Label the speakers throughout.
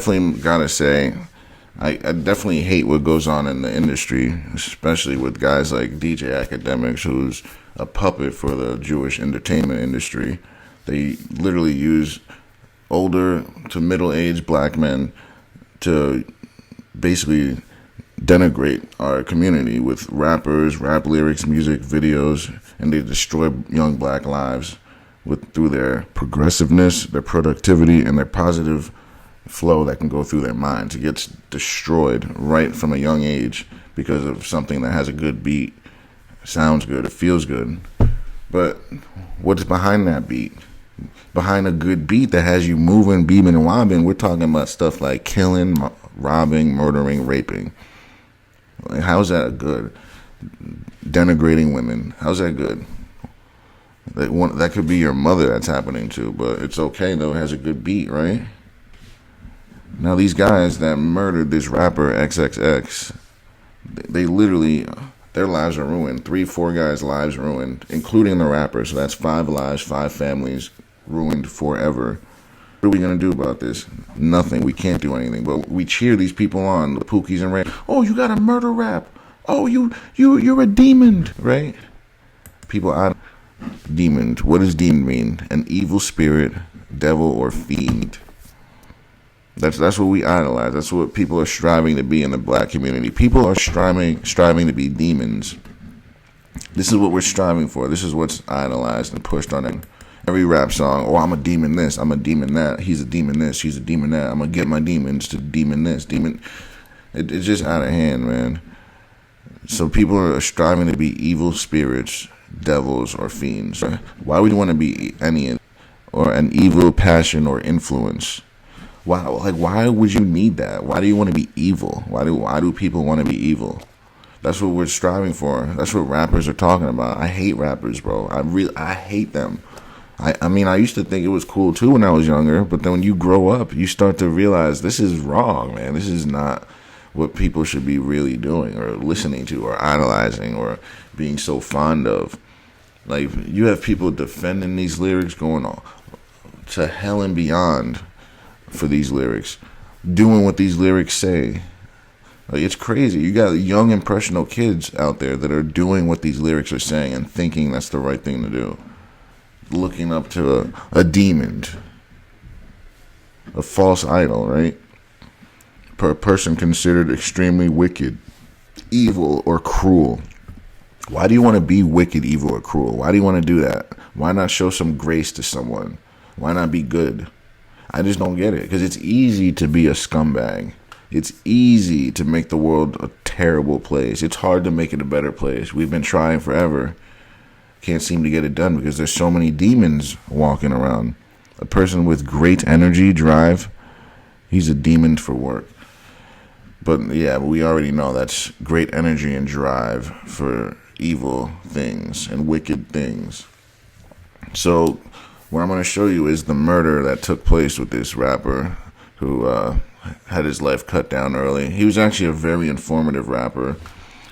Speaker 1: definitely gotta say, I definitely hate what goes on in the industry, especially with guys like DJ Academics, who's a puppet for the Jewish entertainment industry. They literally use older to middle-aged black men to basically denigrate our community with rappers, rap lyrics, music videos, and they destroy young black lives through their progressiveness, their productivity, and their positive flow that can go through their minds. It gets destroyed right from a young age because of something that has a good beat, sounds good, it feels good. But what's behind that beat? Behind a good beat that has you moving, beaming, and wobbling, we're talking about stuff like killing, robbing, murdering, raping. Like, how's that good? Denigrating women. How's that good? That could be your mother that's happening to, but it's okay though. It has a good beat, right? Now these guys that murdered this rapper XXX, they literally, their lives are ruined. 3-4 guys' lives ruined, including the rapper. So that's 5 lives, 5 families ruined forever. What are we gonna do about this? Nothing. We can't do anything. But we cheer these people on, the Pookies and Ray. Oh, you got a murder rap. Oh, you're a demon, right? People out. Demon. What does demon mean? An evil spirit, devil, or fiend. That's what we idolize. That's what people are striving to be in the black community. People are striving to be demons. This is what we're striving for. This is what's idolized and pushed on it. Every rap song, oh, I'm a demon this, I'm a demon that, he's a demon this, she's a demon that, I'm going to get my demons to demon this, demon. It's just out of hand, man. So people are striving to be evil spirits, devils, or fiends. Why would you want to be any, or an evil passion or influence? Why would you need that? Why do you want to be evil? Why do people want to be evil? That's what we're striving for. That's what rappers are talking about. I hate rappers, bro. I hate them. I mean, I used to think it was cool too when I was younger, but then when you grow up, you start to realize this is wrong, man. This is not what people should be really doing or listening to or idolizing or being so fond of. Like, you have people defending these lyrics, going on to hell and beyond for these lyrics, doing what these lyrics say. Like, it's crazy. You got young, impressionable kids out there that are doing what these lyrics are saying and thinking that's the right thing to do. Looking up to a demon, a false idol, right? A person considered extremely wicked, evil, or cruel. Why do you want to be wicked, evil, or cruel? Why do you want to do that? Why not show some grace to someone? Why not be good? I just don't get it, because it's easy to be a scumbag. It's easy to make the world a terrible place. It's hard to make it a better place. We've been trying forever. Can't seem to get it done because there's so many demons walking around. A person with great energy, drive, he's a demon for work. But yeah, we already know that's great energy and drive for evil things and wicked things. So what I'm going to show you is the murder that took place with this rapper who had his life cut down early. He was actually a very informative rapper.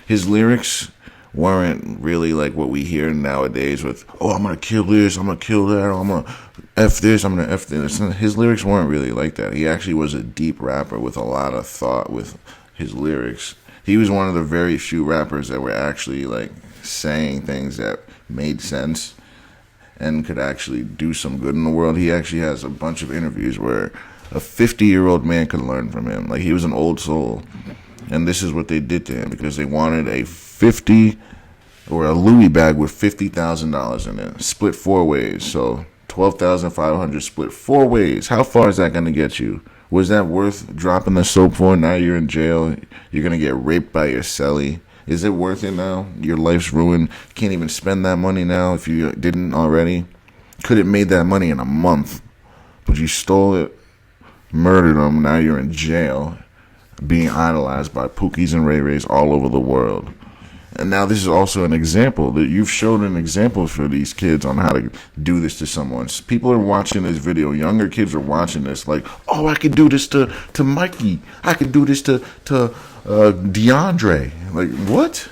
Speaker 1: His lyrics weren't really like what we hear nowadays with, oh, I'm going to kill this, I'm going to kill that, I'm going to F this, I'm going to F this. His lyrics weren't really like that. He actually was a deep rapper with a lot of thought with his lyrics. He was one of the very few rappers that were actually like saying things that made sense and could actually do some good in the world. He actually has a bunch of interviews where a 50-year-old man could learn from him. Like, he was an old soul. And this is what they did to him because they wanted a 50 or a Louis bag with $50,000 in it, split 4 ways. So 12,500 split 4 ways. How far is that going to get you? Was that worth dropping the soap for? Now you're in jail. You're going to get raped by your cellie. Is it worth it now? Your life's ruined. You can't even spend that money now if you didn't already. Could have made that money in a month, but you stole it, murdered them. Now you're in jail, being idolized by Pookies and Ray Rays all over the world. And now this is also an example that you've shown an example for these kids on how to do this to someone. People are watching this video. Younger kids are watching this like, oh, I could do this to Mikey. I could do this to DeAndre. Like, what?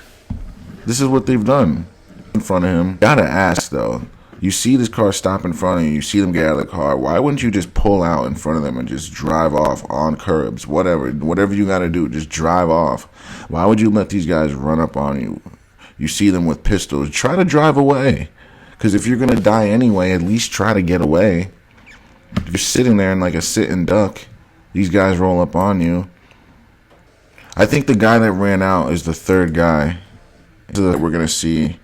Speaker 1: This is what they've done in front of him. Gotta ask, though, You see this car stop in front of you. You see them get out of the car. Why wouldn't you just pull out in front of them and just drive off on curbs? Whatever you got to do, just drive off. Why would you let these guys run up on you? You see them with pistols. Try to drive away. Because if you're going to die anyway, at least try to get away. You're sitting there in like a sitting duck. These guys roll up on you. I think the guy that ran out is the third guy that we're going to see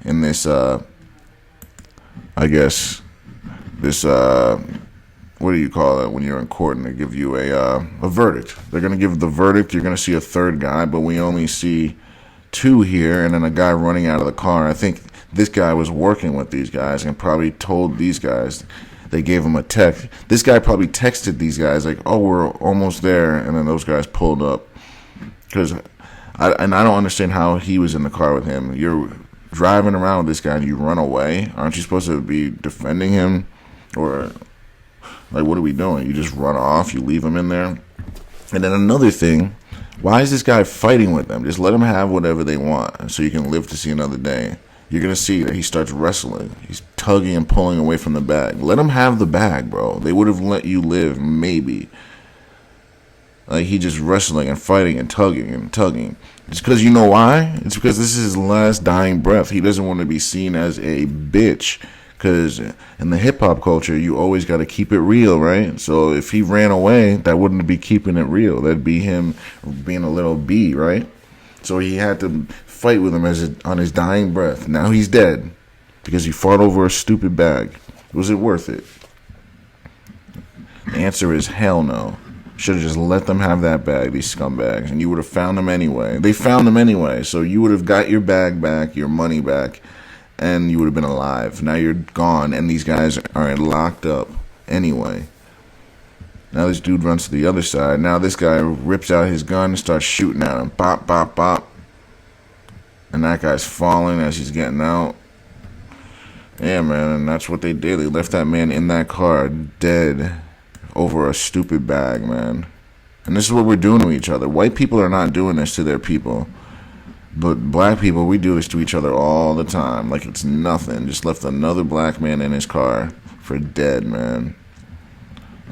Speaker 1: in this, I guess, this, what do you call it when you're in court and they give you a verdict? They're going to give the verdict. You're going to see a third guy, but we only see two here and then a guy running out of the car. I think this guy was working with these guys and probably told these guys. They gave him a text. This guy probably texted these guys like, "Oh, we're almost there," and then those guys pulled up. Because I don't understand how he was in the car with him. You're driving around with this guy and you run away. Aren't you supposed to be defending him? Or, like, what are we doing? You just run off. You leave him in there. And then another thing, why is this guy fighting with them? Just let them have whatever they want so you can live to see another day. You're going to see that he starts wrestling. He's tugging and pulling away from the bag. Let him have the bag, bro. They would have let you live, maybe. Like, he just wrestling and fighting and tugging and tugging. It's because, you know why? It's because this is his last dying breath. He doesn't want to be seen as a bitch. Because in the hip-hop culture, you always got to keep it real, right? So if he ran away, that wouldn't be keeping it real. That'd be him being a little B, right? So he had to fight with him on his dying breath. Now he's dead because he fought over a stupid bag. Was it worth it? The answer is hell no. Should have just let them have that bag, these scumbags, and you would have found them anyway. They found them anyway, so you would have got your bag back, your money back, and you would have been alive. Now you're gone, and these guys are locked up anyway. Now this dude runs to the other side. Now this guy rips out his gun and starts shooting at him. Bop, bop, bop. And that guy's falling as he's getting out. Yeah, man, and that's what they did. They left that man in that car dead over a stupid bag, man. And this is what we're doing to each other. White people are not doing this to their people. But black people, we do this to each other all the time. Like it's nothing. Just left another black man in his car for dead, man.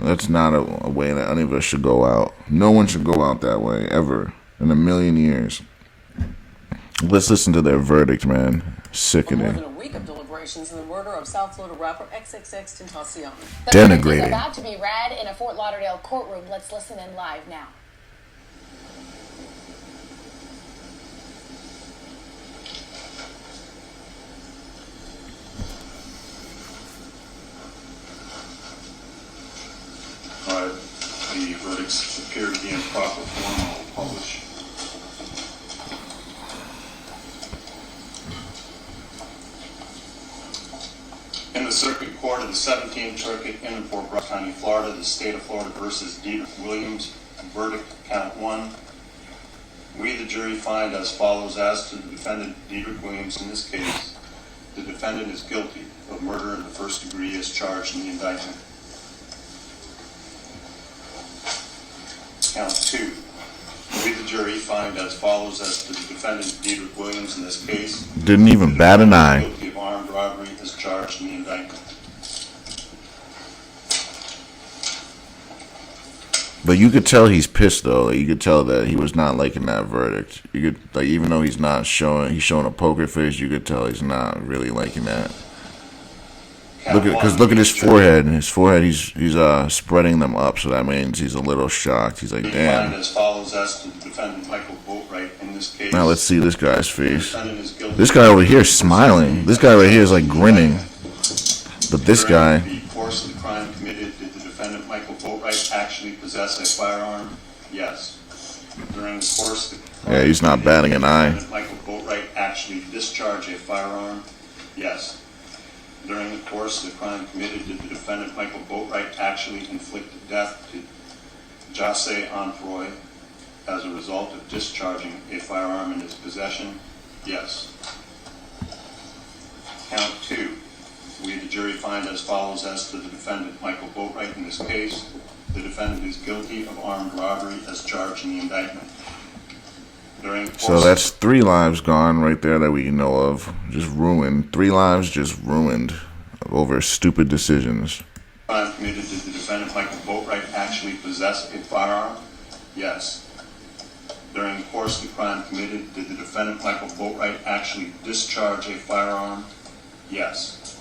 Speaker 1: That's not a way that any of us should go out. No one should go out that way, ever. In a million years. Let's listen to their verdict, man. Sickening.
Speaker 2: More than a week of deliberations in the murder of South Florida rapper XXXTentacion.
Speaker 3: The verdict is about to be read in a Fort Lauderdale courtroom. Let's listen in live now.
Speaker 4: The verdicts appear to be in proper form. I'll publish. In the Circuit Court of the 17th Circuit in Fort Broward County, Florida, the state of Florida versus Dedrick Williams, verdict count 1. We, the jury, find as follows: as to the defendant, Dedrick Williams, in this case, the defendant is guilty of murder in the first degree as charged in the indictment. Count 2. We, the jury, find as follows: as to the defendant, Dedrick Williams, in this case,
Speaker 1: didn't even bat an eye.
Speaker 4: Guilty of armed robbery as charged in the indictment.
Speaker 1: But you could tell he's pissed though. Like, you could tell that he was not liking that verdict. You could, like, even though he's showing a poker face, you could tell he's not really liking that. Look at his forehead. His forehead, he's spreading them up, so that means he's a little shocked. He's like, damn.
Speaker 4: As follows: as to the defendant, Michael Boatwright, in this case.
Speaker 1: Now let's see this guy's face. This guy over here is smiling. This guy right here is like grinning. But this guy.
Speaker 4: During the course of the crime committed, did the defendant, Michael Boatwright, actually possess a firearm? Yes. During the course of the crime,
Speaker 1: yeah, he's not batting an eye.
Speaker 4: Did Michael Boatwright actually discharge a firearm? Yes. During the course of the crime committed, did the defendant, Michael Boatwright, actually inflict death to Jose Onfroy as a result of discharging a firearm in his possession? Yes. Count 2. We, the jury, find as follows: as to the defendant, Michael Boatwright, in this case, the defendant is guilty of armed robbery as charged in the indictment.
Speaker 1: So that's 3 lives gone right there that we know of. Just ruined. 3 lives just ruined. over stupid decisions.
Speaker 4: Crime committed, did the defendant Michael Boatwright actually possess a firearm? Yes. During the course of the crime committed, did the defendant Michael Boatwright actually discharge a firearm? Yes.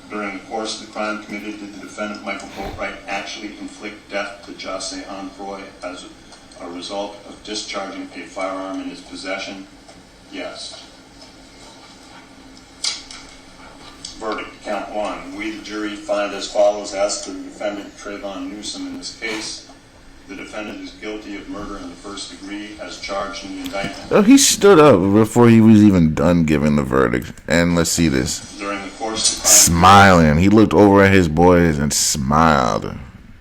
Speaker 4: During the course of the crime committed, did the defendant Michael Boatwright actually inflict death to Jose Onfroy as a result of discharging a firearm in his possession? Yes. Verdict, count one. We, the jury, find as follows as to the defendant Trayvon Newsom in this case. The defendant is guilty of murder in the first degree as charged in the indictment.
Speaker 1: Oh, he stood up before he was even done giving the verdict. And let's see this.
Speaker 4: During the course of the crime,
Speaker 1: Smiling. He looked over at his boys and smiled.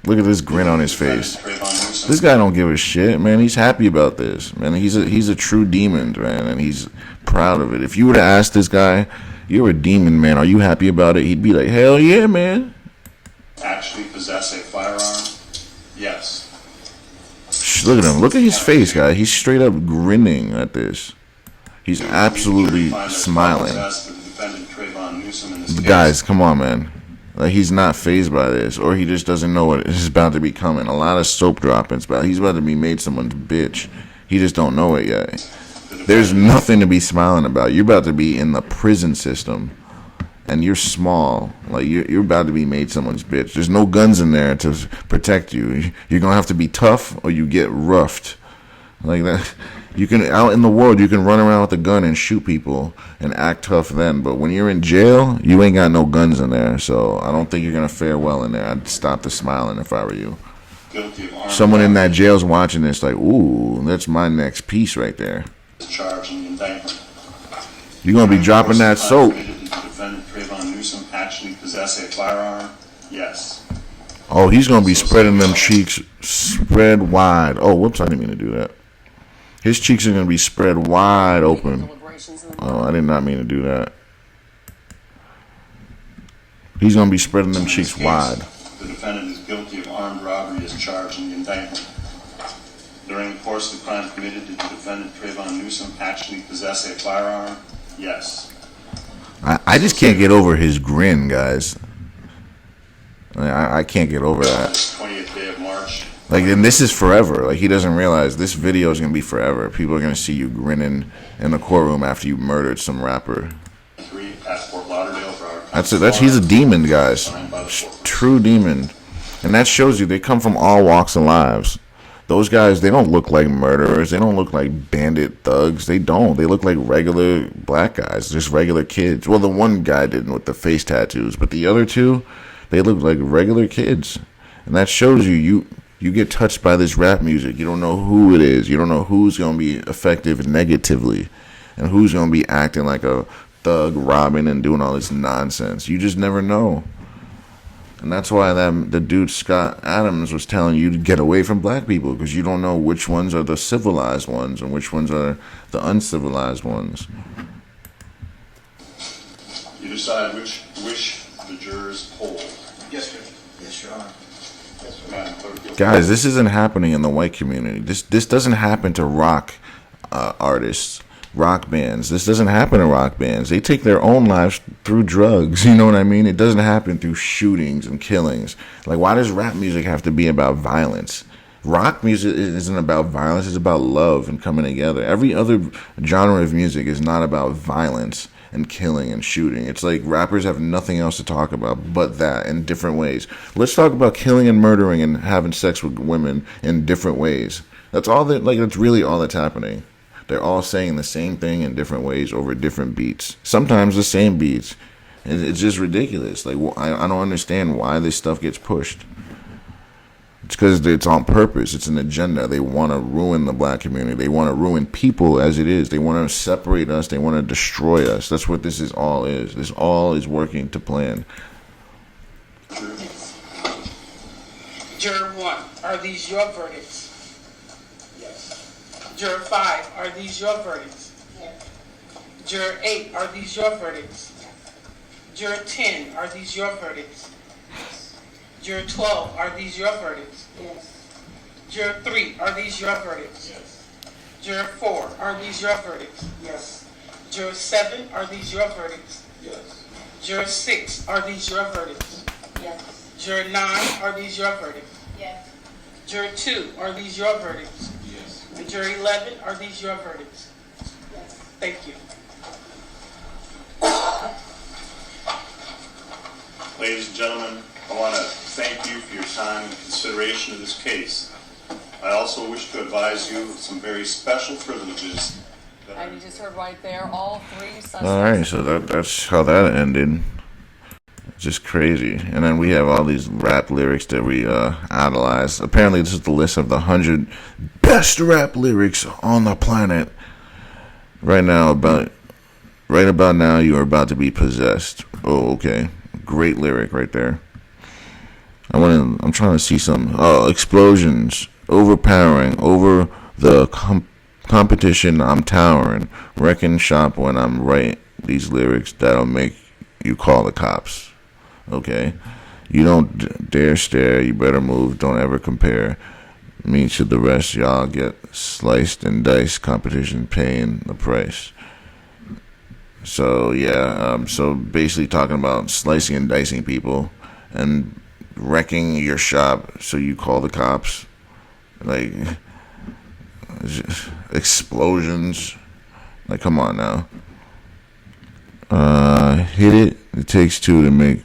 Speaker 1: Look at this grin on his face. This guy don't give a shit, man. He's happy about this, man. He's a true demon, man, and he's proud of it. If you were to ask this guy, "You're a demon, man. Are you happy about it?" He'd be like, "Hell yeah, man."
Speaker 4: actually possess a firearm? Yes.
Speaker 1: Look at him. Look at his face, guy. He's straight up grinning at this. He's absolutely smiling. Guys, come on, man. Like, he's not fazed by this, or he just doesn't know what is about to be coming. A lot of soap droppings, but he's about to be made someone's bitch. He just don't know it yet. There's nothing to be smiling about. You're about to be in the prison system, and you're small. Like, you're about to be made someone's bitch. There's no guns in there to protect you. You're gonna have to be tough, or you get roughed. Like that. You can, out in the world, you can run around with a gun and shoot people and act tough then. But when you're in jail, you ain't got no guns in there. So I don't think you're going to fare well in there. I'd stop the smiling if I were you. Someone in that jail's watching this like, ooh, that's my next piece right there. You're going to be dropping that soap.
Speaker 4: Did the defendant Trayvon Newsom actually possess a firearm? Yes.
Speaker 1: Oh, he's going to be spreading them cheeks spread wide. Oh, whoops, I didn't mean to do that. His cheeks are going to be spread wide open. Oh, I did not mean to do that. He's going to be spreading them cheeks wide.
Speaker 4: The defendant is guilty of armed robbery as charged in the indictment. During the course of the crime committed, did the defendant Trayvon Newsom actually possess a firearm? Yes.
Speaker 1: I just can't get over his grin, guys. I can't get over that.
Speaker 4: 20th day of March.
Speaker 1: Like, and this is forever. Like, he doesn't realize this video is going to be forever. People are going to see you grinning in the courtroom after you murdered some rapper. That's it. He's a demon, guys. True demon. And that shows you they come from all walks of lives. Those guys, they don't look like murderers. They don't look like bandit thugs. They don't. They look like regular black guys, just regular kids. Well, the one guy didn't with the face tattoos, but the other two, they look like regular kids. And that shows you get touched by this rap music. You don't know who it is. You don't know who's going to be effective negatively and who's going to be acting like a thug, robbing, and doing all this nonsense. You just never know. And that's why the dude Scott Adams was telling you to get away from black people, because you don't know which ones are the civilized ones and which ones are the uncivilized ones.
Speaker 4: You decide which the jurors hold.
Speaker 5: Yes, sir. Yes, Your Honor.
Speaker 1: Guys, this isn't happening in the white community. This doesn't happen to rock artists, rock bands. This doesn't happen to rock bands. They take their own lives through drugs. You know what I mean? It doesn't happen through shootings and killings. Like, why does rap music have to be about violence? Rock music isn't about violence. It's about love and coming together. Every other genre of music is not about violence and killing and shooting. It's like rappers have nothing else to talk about but that in different ways. Let's talk about killing and murdering and having sex with women in different ways. That's really all that's happening. They're all saying the same thing in different ways over different beats. Sometimes the same beats. And it's just ridiculous. Like, I don't understand why this stuff gets pushed. It's because it's on purpose. It's an agenda. They want to ruin the black community. They want to ruin people as it is. They want to separate us. They want to destroy us. That's what this all is. This all is working to plan.
Speaker 6: Juror 1, are these your verdicts?
Speaker 5: Yes.
Speaker 6: Juror 5, are these your verdicts?
Speaker 5: Yes.
Speaker 6: Juror 8, are these your verdicts? Juror 10, are these your verdicts? Juror 12, are these your verdicts?
Speaker 5: Yes.
Speaker 6: Juror 3, are these your verdicts?
Speaker 5: Yes.
Speaker 6: Juror 4, are these your verdicts?
Speaker 5: Yes.
Speaker 6: Juror 7, are these your verdicts?
Speaker 5: Yes.
Speaker 6: Juror 6, are these your verdicts?
Speaker 3: Yes.
Speaker 6: Juror 9, are these your verdicts?
Speaker 3: Yes.
Speaker 6: Juror 2, are these your verdicts?
Speaker 5: Yes.
Speaker 6: And Juror 11, are these your verdicts?
Speaker 3: Yes.
Speaker 6: Thank you.
Speaker 4: Ladies and gentlemen, I want to thank you for your time and consideration of this case. I also wish to advise you of some very special privileges that
Speaker 2: And you just heard right there, all three suspects.
Speaker 1: All right, so that's how that ended. Just crazy. And then we have all these rap lyrics that we idolize. Apparently, this is the list of the 100 best rap lyrics on the planet. Right about now, you are about to be possessed. Oh, okay. Great lyric right there. I'm trying to see some. Oh, explosions, overpowering, over the competition. I'm towering, wrecking shop when I'm right. These lyrics that'll make you call the cops. Okay, you don't dare stare. You better move. Don't ever compare me to the rest. Y'all get sliced and diced. Competition paying the price. So yeah, so basically talking about slicing and dicing people and wrecking your shop so you call the cops. Like explosions. Like come on now. Hit it. It takes two to make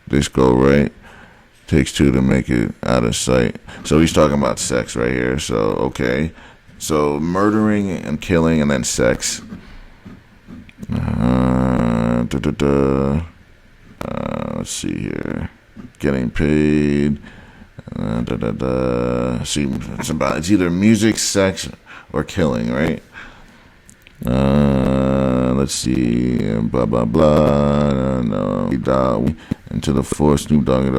Speaker 1: this go right. Takes two to make it out of sight. So he's talking about sex right here. So okay. So murdering and killing and then sex. Let's see here. Getting paid. See, it's either music, sex, or killing, right? Let's see. Blah blah blah. No, we die into the force. Snoop Dogg.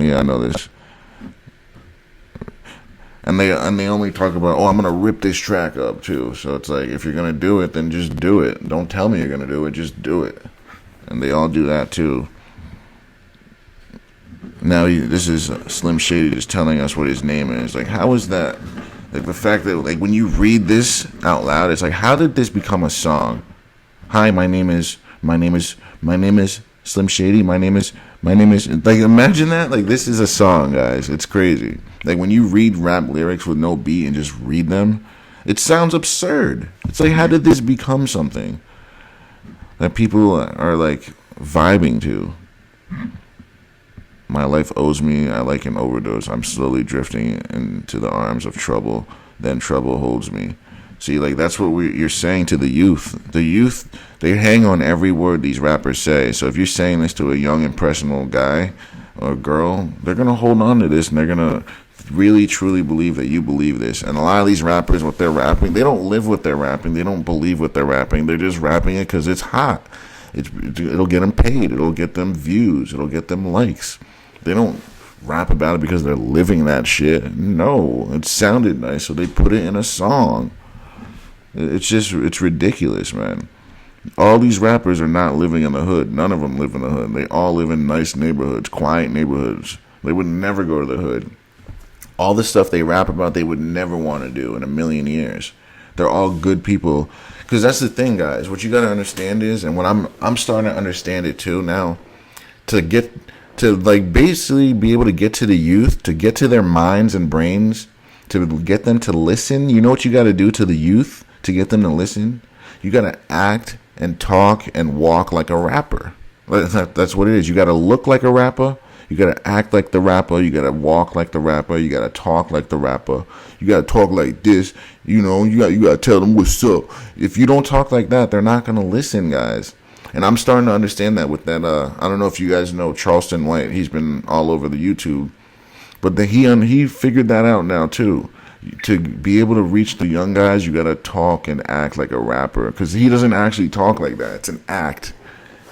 Speaker 1: Yeah, I know this. And they only talk about, oh, I'm gonna rip this track up too. So it's like, if you're gonna do it, then just do it. Don't tell me you're gonna do it. Just do it. And they all do that too. Now this is Slim Shady just telling us what his name is. Like, how is that? Like the fact that like when you read this out loud, it's like, how did this become a song? Hi, my name is Slim Shady. My name is like, imagine that. Like, this is a song, guys. It's crazy. Like when you read rap lyrics with no beat and just read them, it sounds absurd. It's like, how did this become something that people are like vibing to? My life owes me, I like an overdose. I'm slowly drifting into the arms of trouble. Then trouble holds me. See, like, that's what you're saying to the youth. The youth, they hang on every word these rappers say. So if you're saying this to a young, impressionable guy or girl, they're going to hold on to this, and they're going to really, truly believe that you believe this. And a lot of these rappers, what they're rapping, they don't live what they're rapping. They don't believe what they're rapping. They're just rapping it because it's hot. It'll get them paid. It'll get them views. It'll get them likes. They don't rap about it because they're living that shit. No, it sounded nice, so they put it in a song. It's ridiculous, man. All these rappers are not living in the hood. None of them live in the hood. They all live in nice neighborhoods, quiet neighborhoods. They would never go to the hood. All the stuff they rap about, they would never want to do in a million years. They're all good people. Because that's the thing, guys. What you got to understand is, and what I'm starting to understand it too now, to like basically be able to get to the youth, to get to their minds and brains, to get them to listen. You know what you got to do to the youth to get them to listen? You got to act and talk and walk like a rapper. That's what it is. You got to look like a rapper. You got to act like the rapper. You got to walk like the rapper. You got to talk like the rapper. You got to talk like this. You know, you got to tell them what's up. If you don't talk like that, they're not going to listen, guys. And I'm starting to understand that with that. I don't know if you guys know Charleston White. He's been all over the YouTube. But he figured that out now, too. To be able to reach the young guys, you got to talk and act like a rapper. Because he doesn't actually talk like that. It's an act.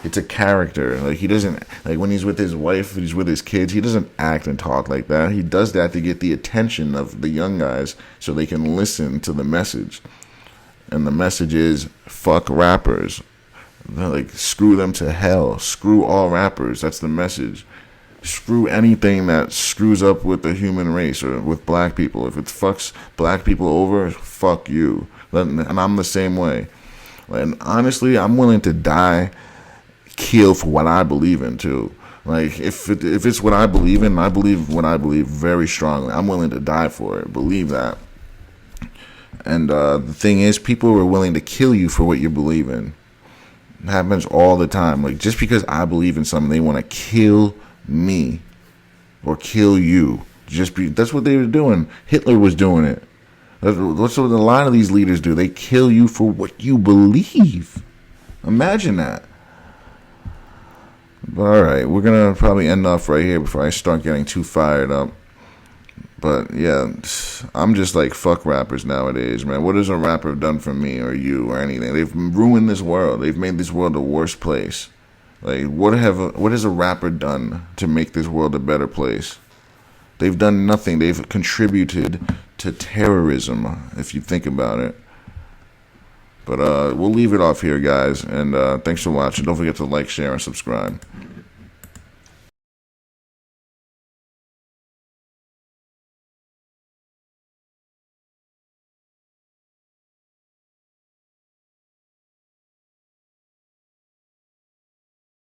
Speaker 1: It's a character. Like, he doesn't, like, when he's with his wife, he's with his kids, he doesn't act and talk like that. He does that to get the attention of the young guys so they can listen to the message. And the message is, fuck rappers. Like, screw them to hell. Screw all rappers. That's the message. Screw anything that screws up with the human race or with black people. If it fucks black people over, fuck you. And I'm the same way. And honestly, I'm willing to die kill for what I believe in too. Like if it's what I believe in, I believe what I believe very strongly. I'm willing to die for it. Believe that. And the thing is, people are willing to kill you for what you believe in. It happens all the time. Like just because I believe in something, they want to kill me or kill you. That's what they were doing. Hitler was doing it. That's what a lot of these leaders do. They kill you for what you believe. Imagine that. But all right, we're gonna probably end off right here before I start getting too fired up. But yeah, I'm just like, fuck rappers nowadays, man. What has a rapper done for me or you or anything? They've ruined this world. They've made this world a worse place. Like, what has a rapper done to make this world a better place? They've done nothing. They've contributed to terrorism, if you think about it. But we'll leave it off here, guys. And thanks for watching. Don't forget to like, share, and subscribe.